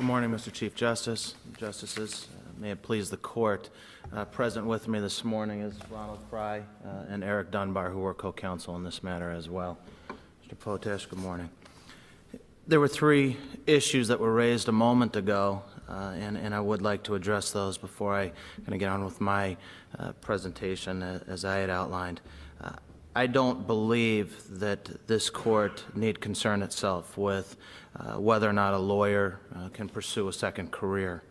Good morning, Mr. Chief Justice, Justices. May it please the Court. Present with me this morning is Ronald Fry and Eric Dunbar, who were co-counsel in this matter as well. Mr. Potash, good morning. There were three issues that were raised a moment ago, and I would like to address those before I kind of get on with my presentation as I had outlined. I don't believe that this Court need concern itself with whether or not a lawyer can pursue a second career.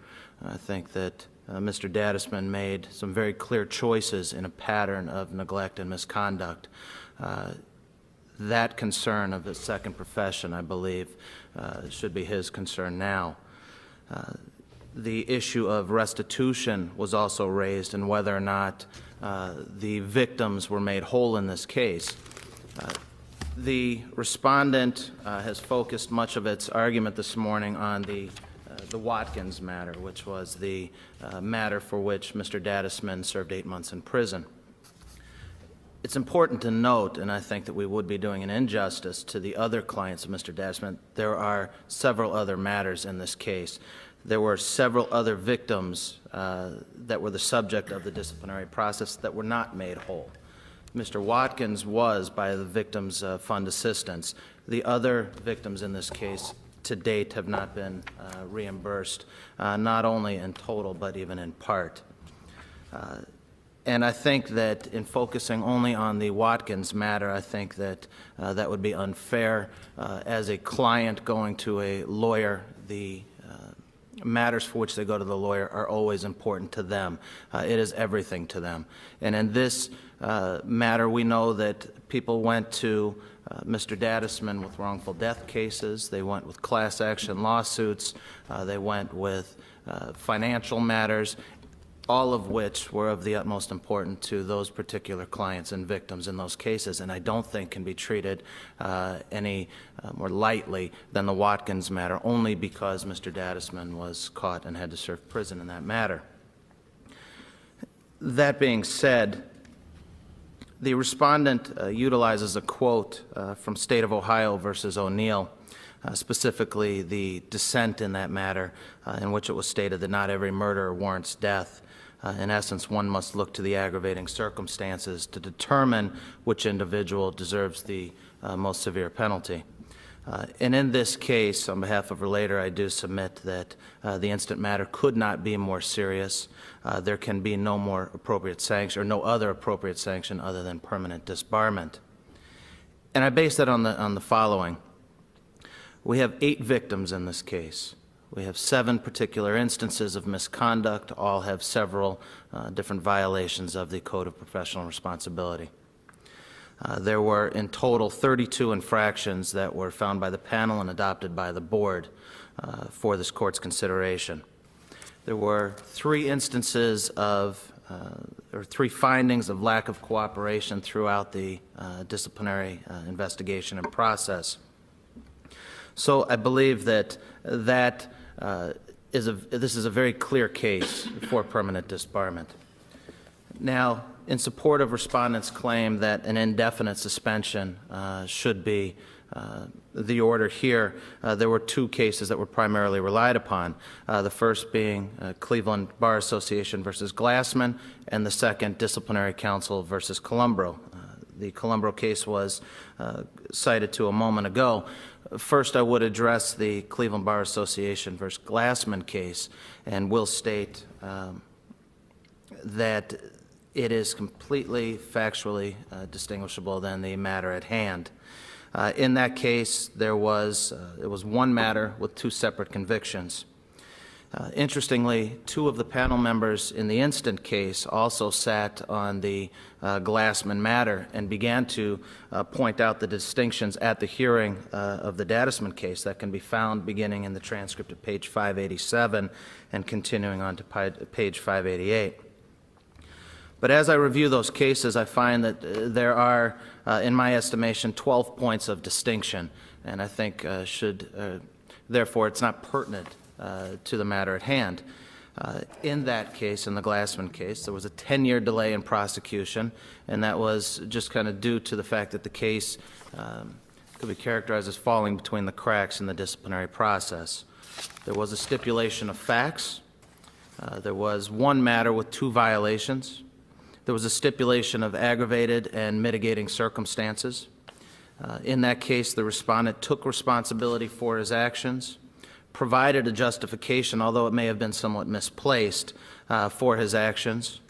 I think that Mr. Dadisman made some very clear choices in a pattern of neglect and misconduct. That concern of a second profession, I believe, should be his concern now. The issue of restitution was also raised, and whether or not the victims were made whole in this case. The respondent has focused much of its argument this morning on the Watkins matter, which was the matter for which Mr. Dadisman served 8 months in prison. It's important to note, and I think that we would be doing an injustice to the other clients of Mr. Dadisman, there are several other matters in this case. There were several other victims that were the subject of the disciplinary process that were not made whole. Mr. Watkins was by the victims' fund assistance. The other victims in this case to date have not been reimbursed, not only in total but even in part. And I think that in focusing only on the Watkins matter, I think that that would be unfair. As a client going to a lawyer, the matters for which they go to the lawyer are always important to them. It is everything to them. And in this matter, we know that people went to Mr. Dadisman with wrongful death cases. They went with class action lawsuits. They went with financial matters, all of which were of the utmost importance to those particular clients and victims in those cases, and I don't think can be treated any more lightly than the Watkins matter, only because Mr. Dadisman was caught and had to serve prison in that matter. That being said, the respondent utilizes a quote from State of Ohio versus O'Neill, specifically the dissent in that matter, in which it was stated that not every murder warrants death. In essence, one must look to the aggravating circumstances to determine which individual deserves the most severe penalty. And in this case, on behalf of Relator, I do submit that the instant matter could not be more serious. There can be no more appropriate sanction, or no other appropriate sanction other than permanent disbarment. And I base that on the following. We have 8 victims in this case. We have 7 particular instances of misconduct. All have several different violations of the Code of Professional Responsibility. There were in total 32 infractions that were found by the panel and adopted by the board for this court's consideration. There were 3 instances of, or 3 findings of lack of cooperation throughout the disciplinary investigation and process. So I believe that this is a very clear case for permanent disbarment. Now, in support of respondents' claim that an indefinite suspension should be the order here, there were 2 cases that were primarily relied upon. The first being Cleveland Bar Association versus Glassman, and the second Disciplinary Council versus Columbro. The Columbro case was cited to a moment ago. First, I would address the Cleveland Bar Association versus Glassman case, and will state that it is completely factually distinguishable than the matter at hand. In that case, it was one matter with 2 separate convictions. Interestingly, 2 of the panel members in the instant case also sat on the Glassman matter and began to point out the distinctions at the hearing of the Dadisman case that can be found beginning in the transcript at page 587 and continuing on to page 588. But as I review those cases, I find that there are, in my estimation, 12 points of distinction, and I think therefore it's not pertinent to the matter at hand. In that case, in the Glassman case, there was a 10-year delay in prosecution, and that was just kind of due to the fact that the case could be characterized as falling between the cracks in the disciplinary process. There was a stipulation of facts. There was one matter with 2 violations. There was a stipulation of aggravated and mitigating circumstances. In that case, the respondent took responsibility for his actions, provided a justification, although it may have been somewhat misplaced, for his actions.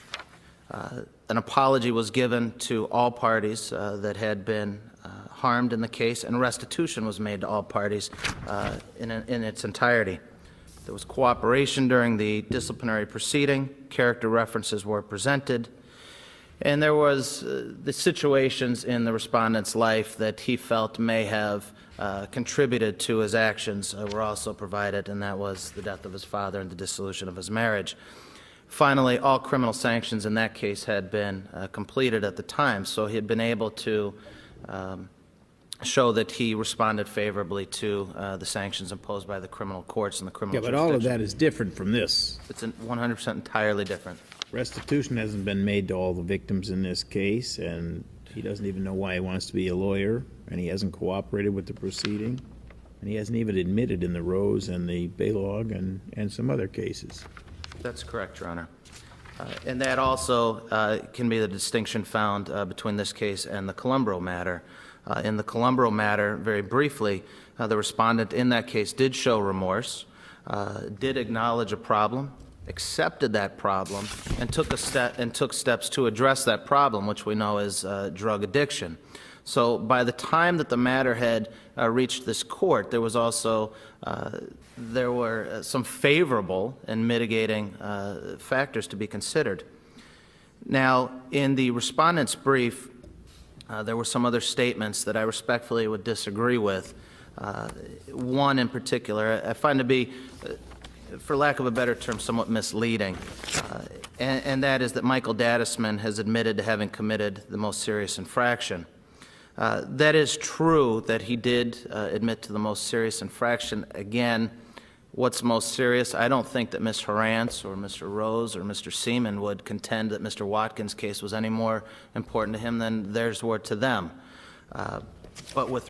An apology was given to all parties that had been harmed in the case, and restitution was made to all parties in its entirety. There was cooperation during the disciplinary proceeding. Character references were presented. And there was the situations in the respondent's life that he felt may have contributed to his actions were also provided, and that was the death of his father and the dissolution of his marriage. Finally, all criminal sanctions in that case had been completed at the time, so he had been able to show that he responded favorably to the sanctions imposed by the criminal courts and the criminal jurisdiction. Yeah, but all of that is different from this. It's 100% entirely different. Restitution hasn't been made to all the victims in this case, and he doesn't even know why he wants to be a lawyer, and he hasn't cooperated with the proceeding, and he hasn't even admitted in the Rose and the Baylog and some other cases. That's correct, Your Honor. And that also can be the distinction found between this case and the Columbro matter. In the Columbro matter, very briefly, the respondent in that case did show remorse, did acknowledge a problem, accepted that problem, and took steps to address that problem, which we know is drug addiction. So by the time that the matter had reached this court, there was also there were some favorable and mitigating factors to be considered. Now, in the respondent's brief, there were some other statements that I respectfully would disagree with. One in particular, I find to be, for lack of a better term, somewhat misleading, and that is that Michael Dadisman has admitted to having committed the most serious infraction. That is true that he did admit to the most serious infraction. Again, what's most serious? I don't think that Ms. Horantz or Mr. Rose or Mr. Seaman would contend that Mr. Watkins' case was any more important to him than theirs were to them. But with